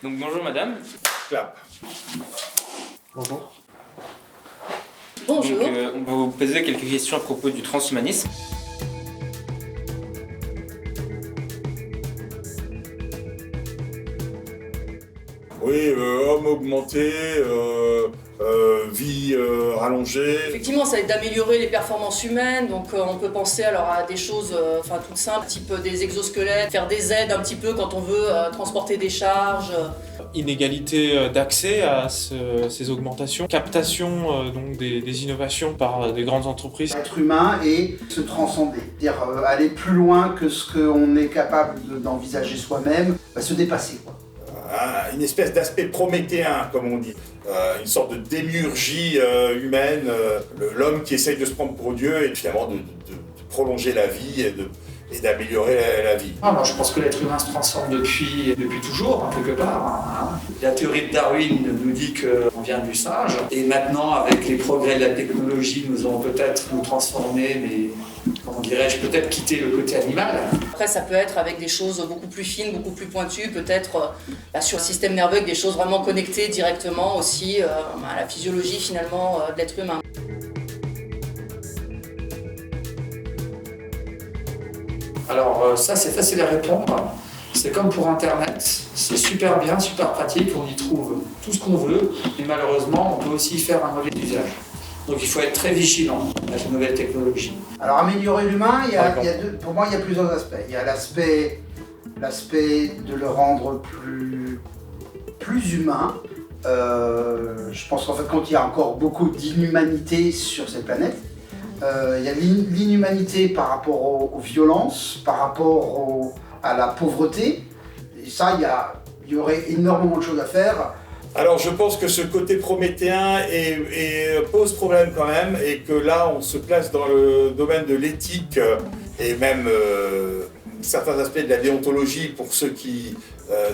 Donc bonjour madame. Clap. Bonjour. Bonjour. Donc, on va vous poser quelques questions à propos du transhumanisme. Oui, homme augmenté, vie rallongée. Effectivement, ça va être d'améliorer les performances humaines, donc on peut penser alors à des choses toutes simples, type des exosquelettes, faire des aides un petit peu quand on veut transporter des charges. Inégalité d'accès à ces augmentations, captation donc des innovations par des grandes entreprises. Être humain et se transcender, c'est-à-dire aller plus loin que ce qu'on est capable d'envisager soi-même, se dépasser, quoi. Une espèce d'aspect prométhéen, comme on dit. Une sorte de démiurgie humaine. L'homme qui essaye de se prendre pour Dieu et finalement de prolonger la vie et d'améliorer la vie. Alors, je pense que l'être humain se transforme depuis toujours, quelque part. La théorie de Darwin nous dit qu'on vient du singe. Et maintenant, avec les progrès de la technologie, nous allons peut-être nous transformer, mais comment dirais-je, peut-être quitter le côté animal. Après, ça peut être avec des choses beaucoup plus fines, beaucoup plus pointues, peut-être sur le système nerveux, avec des choses vraiment connectées directement aussi à la physiologie finalement de l'être humain. Alors ça, c'est facile à répondre. C'est comme pour Internet, c'est super bien, super pratique, on y trouve tout ce qu'on veut, mais malheureusement, on peut aussi y faire un mauvais usage. Donc il faut être très vigilant à ces nouvelles technologies. Alors améliorer l'humain, pour moi il y a plusieurs aspects. Il y a l'aspect de le rendre plus humain. Je pense qu'en fait quand il y a encore beaucoup d'inhumanité sur cette planète, il y a l'inhumanité par rapport aux violences, par rapport à la pauvreté. Et ça, il y aurait énormément de choses à faire. Alors je pense que ce côté prométhéen pose problème quand même, et que là on se place dans le domaine de l'éthique et même certains aspects de la déontologie pour ceux qui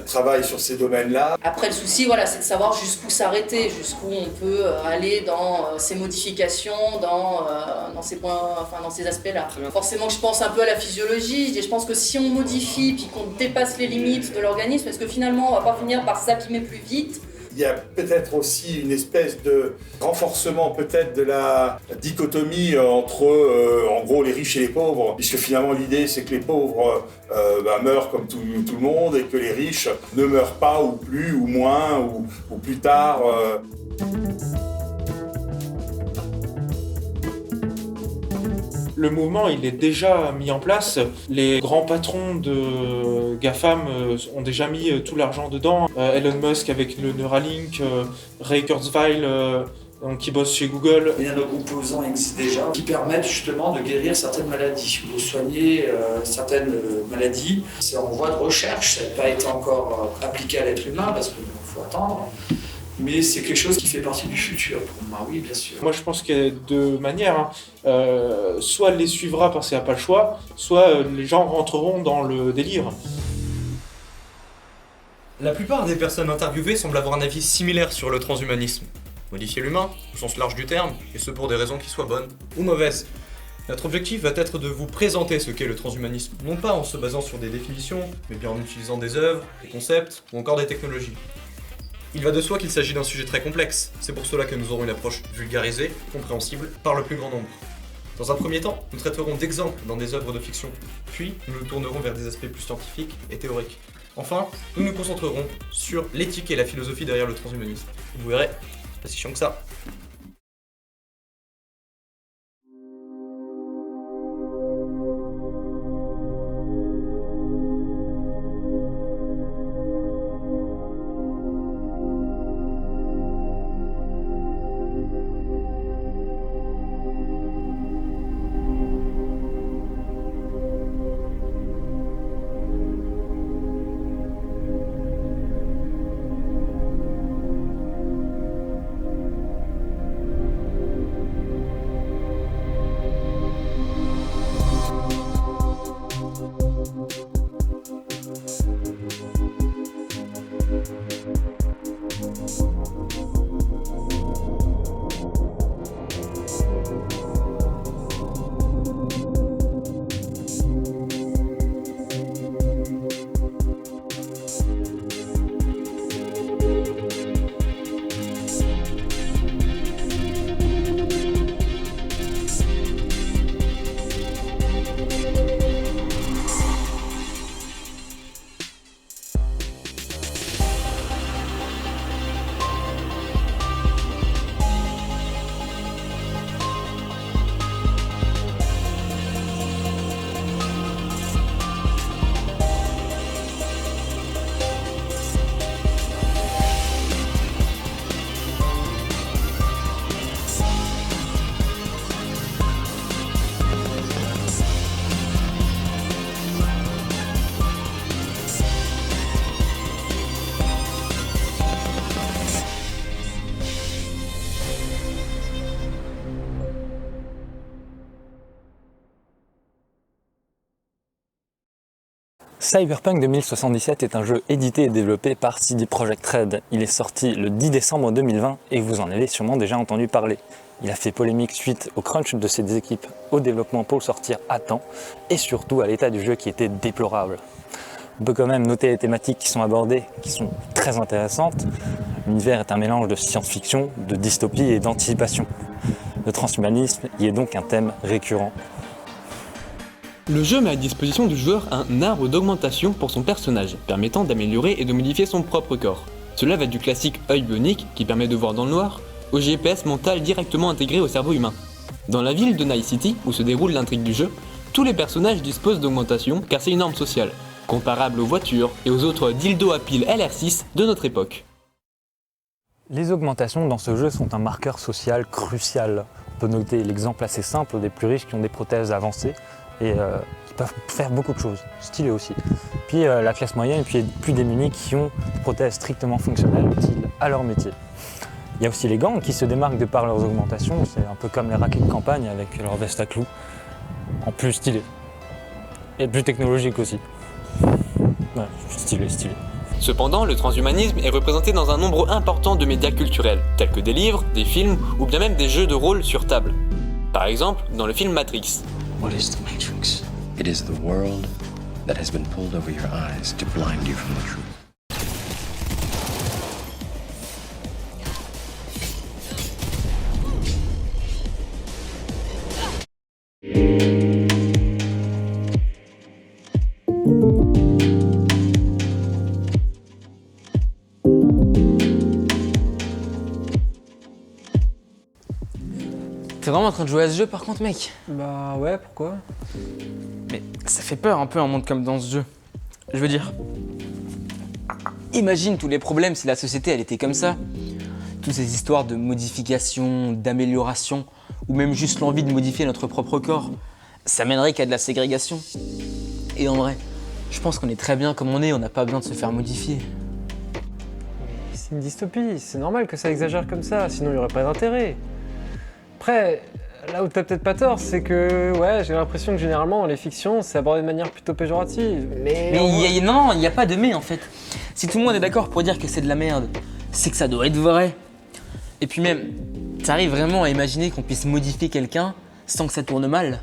travaillent sur ces domaines-là. Après, le souci, c'est de savoir jusqu'où s'arrêter, jusqu'où on peut aller dans ces modifications, dans ces points, dans ces aspects-là. Forcément que je pense un peu à la physiologie, je pense que si on modifie puis qu'on dépasse les limites de l'organisme, est-ce que finalement on va pas finir par s'abîmer plus vite? Il y a peut-être aussi une espèce de renforcement peut-être de la dichotomie entre en gros les riches et les pauvres, puisque finalement l'idée c'est que les pauvres meurent comme tout le monde et que les riches ne meurent pas ou plus ou moins ou plus tard. Le mouvement, il est déjà mis en place. Les grands patrons de GAFAM ont déjà mis tout l'argent dedans. Elon Musk avec le Neuralink, Ray Kurzweil qui bosse chez Google. Les nanocomposants existent déjà, qui permettent justement de guérir certaines maladies, de soigner certaines maladies. C'est en voie de recherche, ça n'a pas été encore appliqué à l'être humain parce qu'il faut attendre. Mais c'est quelque chose qui fait partie du futur pour moi, oui, bien sûr. Moi, je pense qu'il y a deux manières. Soit elle les suivra parce qu'il n'y a pas le choix, soit les gens rentreront dans le délire. La plupart des personnes interviewées semblent avoir un avis similaire sur le transhumanisme. Modifier l'humain, au sens large du terme, et ce pour des raisons qui soient bonnes ou mauvaises. Notre objectif va être de vous présenter ce qu'est le transhumanisme, non pas en se basant sur des définitions, mais bien en utilisant des œuvres, des concepts ou encore des technologies. Il va de soi qu'il s'agit d'un sujet très complexe, c'est pour cela que nous aurons une approche vulgarisée, compréhensible par le plus grand nombre. Dans un premier temps, nous traiterons d'exemples dans des œuvres de fiction, puis nous nous tournerons vers des aspects plus scientifiques et théoriques. Enfin, nous nous concentrerons sur l'éthique et la philosophie derrière le transhumanisme. Vous verrez, c'est pas si chiant que ça. Cyberpunk 2077 est un jeu édité et développé par CD Projekt Red. Il est sorti le 10 décembre 2020 et vous en avez sûrement déjà entendu parler. Il a fait polémique suite au crunch de ses équipes au développement pour le sortir à temps et surtout à l'état du jeu qui était déplorable. On peut quand même noter les thématiques qui sont abordées, qui sont très intéressantes. L'univers est un mélange de science-fiction, de dystopie et d'anticipation. Le transhumanisme y est donc un thème récurrent. Le jeu met à disposition du joueur un arbre d'augmentation pour son personnage, permettant d'améliorer et de modifier son propre corps. Cela va du classique œil bionique, qui permet de voir dans le noir, au GPS mental directement intégré au cerveau humain. Dans la ville de Night City, où se déroule l'intrigue du jeu, tous les personnages disposent d'augmentation car c'est une norme sociale, comparable aux voitures et aux autres dildos à pile LR6 de notre époque. Les augmentations dans ce jeu sont un marqueur social crucial. On peut noter l'exemple assez simple des plus riches qui ont des prothèses avancées et qui peuvent faire beaucoup de choses, stylé aussi. Puis la classe moyenne et puis les plus démunis qui ont des prothèses strictement fonctionnelles utiles à leur métier. Il y a aussi les gangs qui se démarquent de par leurs augmentations, c'est un peu comme les raquettes de campagne avec leur veste à clous, en plus stylé. Et plus technologique aussi. Ouais, stylé. Cependant, le transhumanisme est représenté dans un nombre important de médias culturels, tels que des livres, des films ou bien même des jeux de rôle sur table. Par exemple, dans le film Matrix. What is the Matrix? It is the world that has been pulled over your eyes to blind you from the truth. T'es vraiment en train de jouer à ce jeu par contre, mec? Bah ouais, pourquoi? Mais ça fait peur un peu un monde comme dans ce jeu. Je veux dire, imagine tous les problèmes si la société elle était comme ça. Toutes ces histoires de modification, d'amélioration, ou même juste l'envie de modifier notre propre corps. Ça mènerait qu'à de la ségrégation. Et en vrai, je pense qu'on est très bien comme on n'a pas besoin de se faire modifier. C'est une dystopie, c'est normal que ça exagère comme ça, sinon il n'y aurait pas d'intérêt. Après, là où t'as peut-être pas tort, c'est que ouais, j'ai l'impression que généralement dans les fictions, c'est abordé de manière plutôt péjorative. Mais non, il n'y a pas de mais en fait. Si tout le monde est d'accord pour dire que c'est de la merde, c'est que ça doit être vrai. Et puis même, t'arrives vraiment à imaginer qu'on puisse modifier quelqu'un sans que ça tourne mal?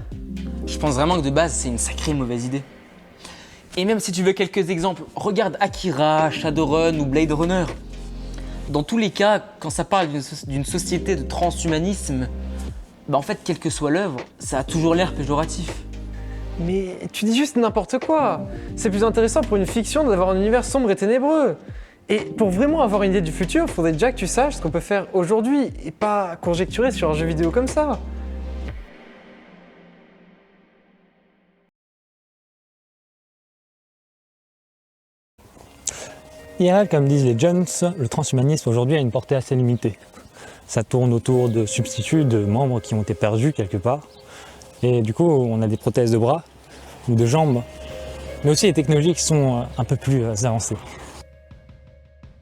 Je pense vraiment que de base, c'est une sacrée mauvaise idée. Et même si tu veux quelques exemples, regarde Akira, Shadowrun ou Blade Runner. Dans tous les cas, quand ça parle d'une société de transhumanisme, bah en fait, quelle que soit l'œuvre, ça a toujours l'air péjoratif. Mais tu dis juste n'importe quoi. C'est plus intéressant pour une fiction d'avoir un univers sombre et ténébreux. Et pour vraiment avoir une idée du futur, il faudrait déjà que tu saches ce qu'on peut faire aujourd'hui et pas conjecturer sur un jeu vidéo comme ça. IRL, comme disent les Jones, le transhumanisme aujourd'hui a une portée assez limitée. Ça tourne autour de substituts, de membres qui ont été perdus quelque part. Et du coup, on a des prothèses de bras ou de jambes, mais aussi des technologies qui sont un peu plus avancées.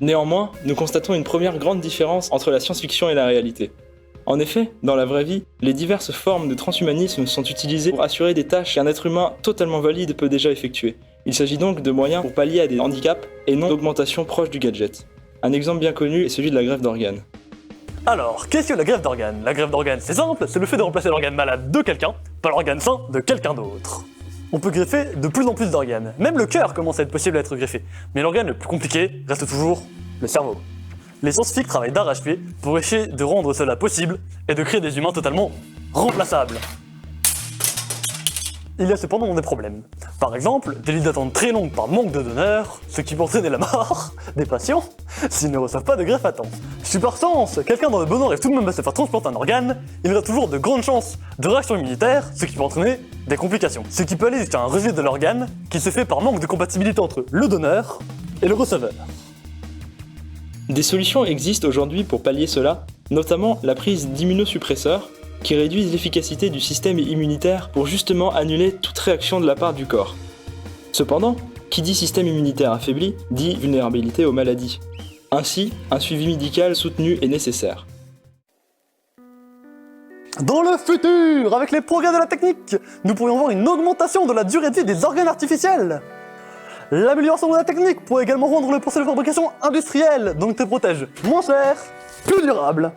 Néanmoins, nous constatons une première grande différence entre la science-fiction et la réalité. En effet, dans la vraie vie, les diverses formes de transhumanisme sont utilisées pour assurer des tâches qu'un être humain totalement valide peut déjà effectuer. Il s'agit donc de moyens pour pallier à des handicaps et non d'augmentation proche du gadget. Un exemple bien connu est celui de la greffe d'organes. Alors, qu'est-ce que la greffe d'organes? La greffe d'organes, c'est simple, c'est le fait de remplacer l'organe malade de quelqu'un par l'organe sain de quelqu'un d'autre. On peut greffer de plus en plus d'organes. Même le cœur commence à être possible à être greffé. Mais l'organe le plus compliqué reste toujours le cerveau. Les scientifiques travaillent d'arrache-pied pour essayer de rendre cela possible et de créer des humains totalement remplaçables. Il y a cependant des problèmes. Par exemple, des listes d'attente très longues par manque de donneurs, ce qui peut entraîner la mort des patients s'ils ne reçoivent pas de greffe à temps. Super sens, quelqu'un dans le bon ordre arrive tout de même à se faire transplanter un organe, il a toujours de grandes chances de réaction immunitaire, ce qui peut entraîner des complications. Ce qui peut aller jusqu'à un rejet de l'organe qui se fait par manque de compatibilité entre le donneur et le receveur. Des solutions existent aujourd'hui pour pallier cela, notamment la prise d'immunosuppresseurs qui réduisent l'efficacité du système immunitaire pour justement annuler toute réaction de la part du corps. Cependant, qui dit système immunitaire affaibli, dit vulnérabilité aux maladies. Ainsi, un suivi médical soutenu est nécessaire. Dans le futur, avec les progrès de la technique, nous pourrions voir une augmentation de la durée de vie des organes artificiels. L'amélioration de la technique pourrait également rendre le procès de fabrication industriel, donc te protège moins cher, plus durable.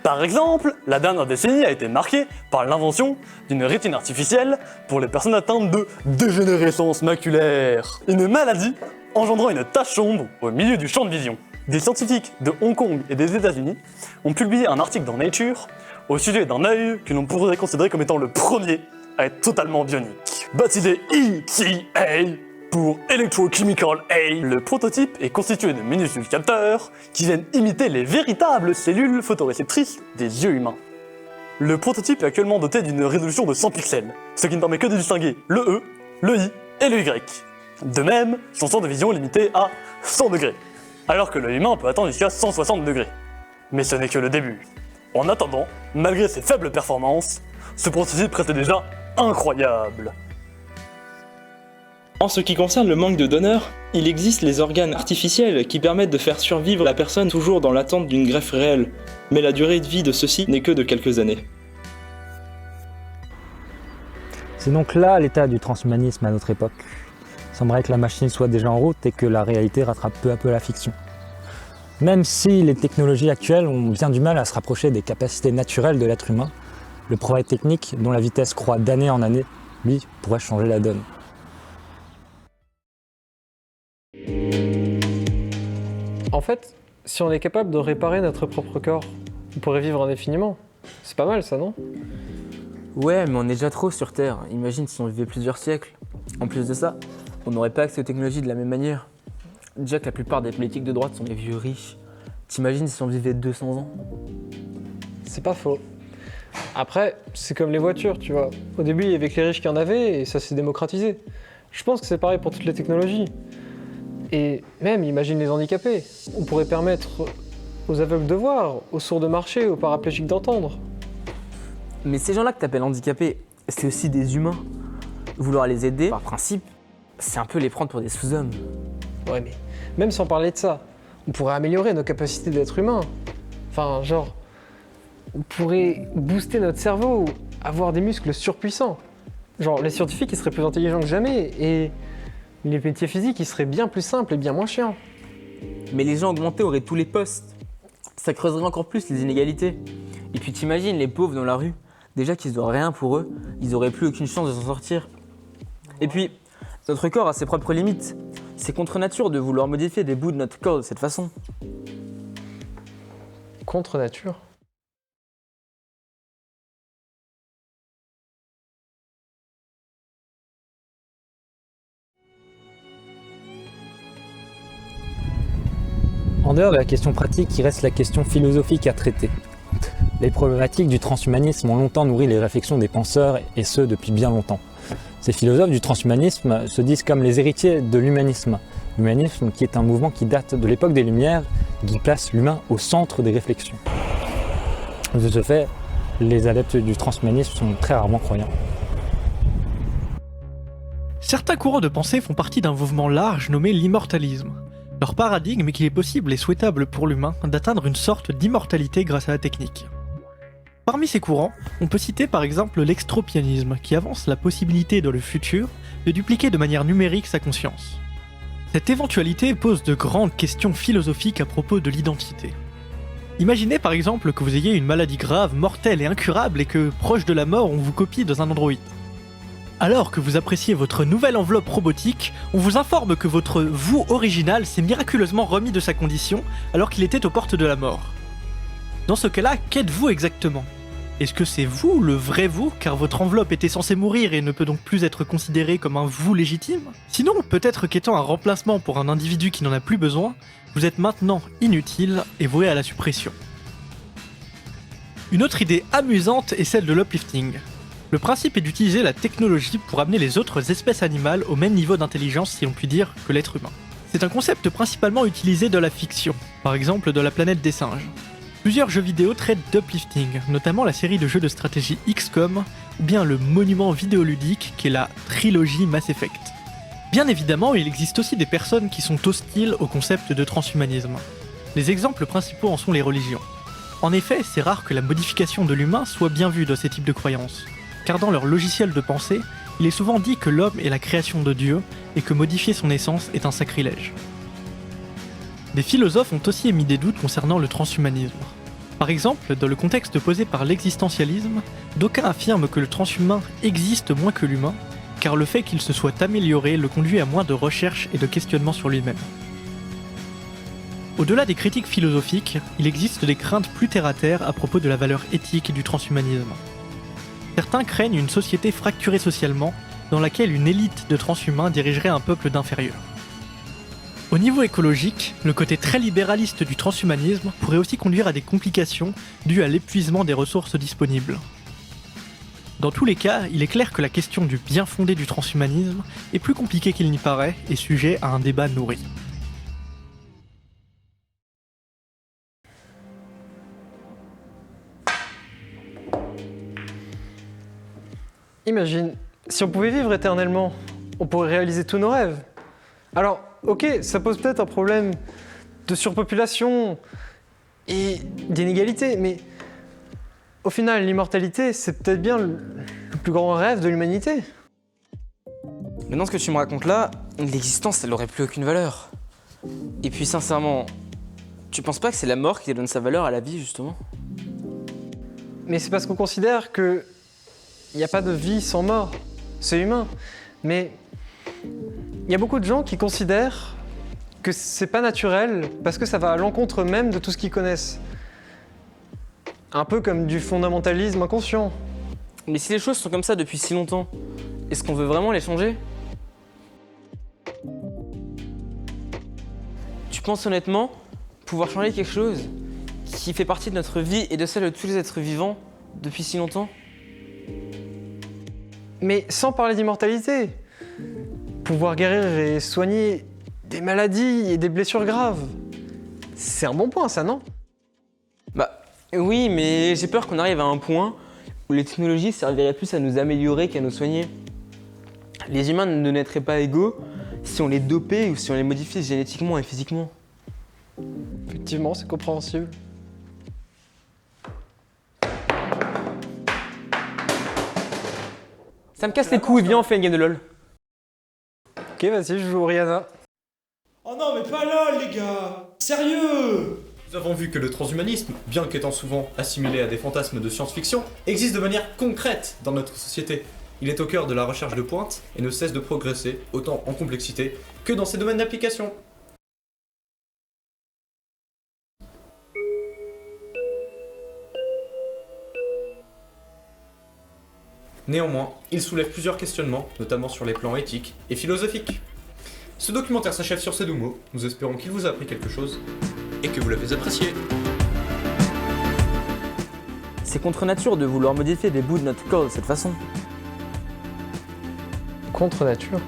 Par exemple, la dernière décennie a été marquée par l'invention d'une rétine artificielle pour les personnes atteintes de dégénérescence maculaire, une maladie engendrant une tache sombre au milieu du champ de vision. Des scientifiques de Hong Kong et des États-Unis ont publié un article dans Nature au sujet d'un œil que l'on pourrait considérer comme étant le premier à être totalement bionique. Baptisé ETA pour Electrochemical A, le prototype est constitué de minuscules capteurs qui viennent imiter les véritables cellules photoréceptrices des yeux humains. Le prototype est actuellement doté d'une résolution de 100 pixels, ce qui ne permet que de distinguer le E, le I et le Y. De même, son champ de vision est limité à 100 degrés, alors que l'œil humain peut atteindre jusqu'à 160 degrés. Mais ce n'est que le début. En attendant, malgré ses faibles performances, ce prototype reste déjà incroyable. En ce qui concerne le manque de donneurs, il existe les organes artificiels qui permettent de faire survivre la personne toujours dans l'attente d'une greffe réelle, mais la durée de vie de ceux-ci n'est que de quelques années. C'est donc là l'état du transhumanisme à notre époque. Il semblerait que la machine soit déjà en route et que la réalité rattrape peu à peu la fiction. Même si les technologies actuelles ont bien du mal à se rapprocher des capacités naturelles de l'être humain, le progrès technique, dont la vitesse croît d'année en année, lui, pourrait changer la donne. En fait, si on est capable de réparer notre propre corps, on pourrait vivre indéfiniment. C'est pas mal ça, non? Ouais, mais on est déjà trop sur Terre. Imagine si on vivait plusieurs siècles. En plus de ça, on n'aurait pas accès aux technologies de la même manière. Déjà que la plupart des politiques de droite sont des vieux riches. T'imagines si on vivait 200 ans? C'est pas faux. Après, c'est comme les voitures, tu vois. Au début, il y avait que les riches qui en avaient et ça s'est démocratisé. Je pense que c'est pareil pour toutes les technologies. Et même, imagine les handicapés. On pourrait permettre aux aveugles de voir, aux sourds de marcher, aux paraplégiques d'entendre. Mais ces gens-là que t'appelles handicapés, c'est aussi des humains. Vouloir les aider, par principe, c'est un peu les prendre pour des sous-hommes. Ouais, mais même sans parler de ça, on pourrait améliorer nos capacités d'être humain. Enfin, genre, on pourrait booster notre cerveau, avoir des muscles surpuissants. Genre, les scientifiques, ils seraient plus intelligents que jamais, et les métiers physiques, ils seraient bien plus simples et bien moins chiants. Mais les gens augmentés auraient tous les postes. Ça creuserait encore plus les inégalités. Et puis t'imagines les pauvres dans la rue, déjà qu'ils n'auraient rien pour eux, ils n'auraient plus aucune chance de s'en sortir. Et puis, notre corps a ses propres limites. C'est contre nature de vouloir modifier des bouts de notre corps de cette façon. Contre nature? En dehors de la question pratique, il reste la question philosophique à traiter. Les problématiques du transhumanisme ont longtemps nourri les réflexions des penseurs, et ce depuis bien longtemps. Ces philosophes du transhumanisme se disent comme les héritiers de l'humanisme. L'humanisme qui est un mouvement qui date de l'époque des Lumières, qui place l'humain au centre des réflexions. De ce fait, les adeptes du transhumanisme sont très rarement croyants. Certains courants de pensée font partie d'un mouvement large nommé l'immortalisme. Leur paradigme est qu'il est possible et souhaitable pour l'humain d'atteindre une sorte d'immortalité grâce à la technique. Parmi ces courants, on peut citer par exemple l'extropianisme, qui avance la possibilité dans le futur de dupliquer de manière numérique sa conscience. Cette éventualité pose de grandes questions philosophiques à propos de l'identité. Imaginez par exemple que vous ayez une maladie grave, mortelle et incurable et que, proche de la mort, on vous copie dans un androïde. Alors que vous appréciez votre nouvelle enveloppe robotique, on vous informe que votre vous original s'est miraculeusement remis de sa condition alors qu'il était aux portes de la mort. Dans ce cas-là, qu'êtes-vous exactement ? Est-ce que c'est vous, le vrai vous, car votre enveloppe était censée mourir et ne peut donc plus être considérée comme un vous légitime ? Sinon, peut-être qu'étant un remplacement pour un individu qui n'en a plus besoin, vous êtes maintenant inutile et voué à la suppression. Une autre idée amusante est celle de l'uplifting. Le principe est d'utiliser la technologie pour amener les autres espèces animales au même niveau d'intelligence, si l'on peut dire, que l'être humain. C'est un concept principalement utilisé dans la fiction, par exemple dans la planète des singes. Plusieurs jeux vidéo traitent d'uplifting, notamment la série de jeux de stratégie XCOM, ou bien le monument vidéoludique qui est la trilogie Mass Effect. Bien évidemment, il existe aussi des personnes qui sont hostiles au concept de transhumanisme. Les exemples principaux en sont les religions. En effet, c'est rare que la modification de l'humain soit bien vue dans ces types de croyances, car dans leur logiciel de pensée, il est souvent dit que l'homme est la création de Dieu et que modifier son essence est un sacrilège. Des philosophes ont aussi émis des doutes concernant le transhumanisme. Par exemple, dans le contexte posé par l'existentialisme, d'aucuns affirment que le transhumain existe moins que l'humain, car le fait qu'il se soit amélioré le conduit à moins de recherches et de questionnements sur lui-même. Au-delà des critiques philosophiques, il existe des craintes plus terre-à-terre à propos de la valeur éthique du transhumanisme. Certains craignent une société fracturée socialement, dans laquelle une élite de transhumains dirigerait un peuple d'inférieurs. Au niveau écologique, le côté très libéraliste du transhumanisme pourrait aussi conduire à des complications dues à l'épuisement des ressources disponibles. Dans tous les cas, il est clair que la question du bien fondé du transhumanisme est plus compliquée qu'il n'y paraît et sujet à un débat nourri. Imagine, si on pouvait vivre éternellement, on pourrait réaliser tous nos rêves. Alors, ok, ça pose peut-être un problème de surpopulation et d'inégalité, mais au final, l'immortalité, c'est peut-être bien le plus grand rêve de l'humanité. Mais dans ce que tu me racontes là, l'existence, elle aurait plus aucune valeur. Et puis sincèrement, tu penses pas que c'est la mort qui donne sa valeur à la vie, justement? Mais c'est parce qu'on considère que il n'y a pas de vie sans mort. C'est humain. Mais il y a beaucoup de gens qui considèrent que c'est pas naturel parce que ça va à l'encontre même de tout ce qu'ils connaissent. Un peu comme du fondamentalisme inconscient. Mais si les choses sont comme ça depuis si longtemps, est-ce qu'on veut vraiment les changer? Tu penses honnêtement pouvoir changer quelque chose qui fait partie de notre vie et de celle de tous les êtres vivants depuis si longtemps? Mais sans parler d'immortalité. Pouvoir guérir et soigner des maladies et des blessures graves. C'est un bon point, ça, non? Bah oui, mais j'ai peur qu'on arrive à un point où les technologies serviraient plus à nous améliorer qu'à nous soigner. Les humains ne naîtraient pas égaux si on les dopait ou si on les modifiait génétiquement et physiquement. Effectivement, c'est compréhensible. Ça me casse les couilles, viens on fait une game de LOL. Ok, vas-y, je joue Rihanna. Oh non, mais pas LOL, les gars! Sérieux! Nous avons vu que le transhumanisme, bien qu'étant souvent assimilé à des fantasmes de science-fiction, existe de manière concrète dans notre société. Il est au cœur de la recherche de pointe et ne cesse de progresser, autant en complexité que dans ses domaines d'application. Néanmoins, il soulève plusieurs questionnements, notamment sur les plans éthiques et philosophiques. Ce documentaire s'achève sur ces deux mots. Nous espérons qu'il vous a appris quelque chose et que vous l'avez apprécié. C'est contre nature de vouloir modifier des bouts de notre corps de cette façon. Contre nature?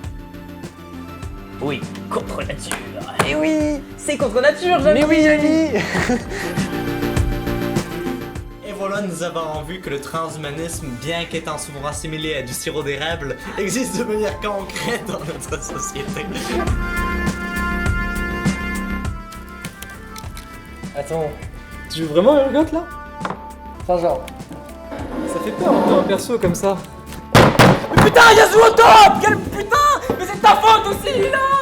Oui, contre nature. Et oui, c'est contre nature, Jamie. Mais oui, Jamie. Et voilà, nous avons vu que le transhumanisme, bien qu'étant souvent assimilé à du sirop d'érable, existe de manière concrète dans notre société. Attends, tu joues vraiment à Urgot là? Enfin genre, ça fait peur un peu un perso comme ça. Mais putain, Yasuo top! Quel putain! Mais c'est ta faute aussi, là!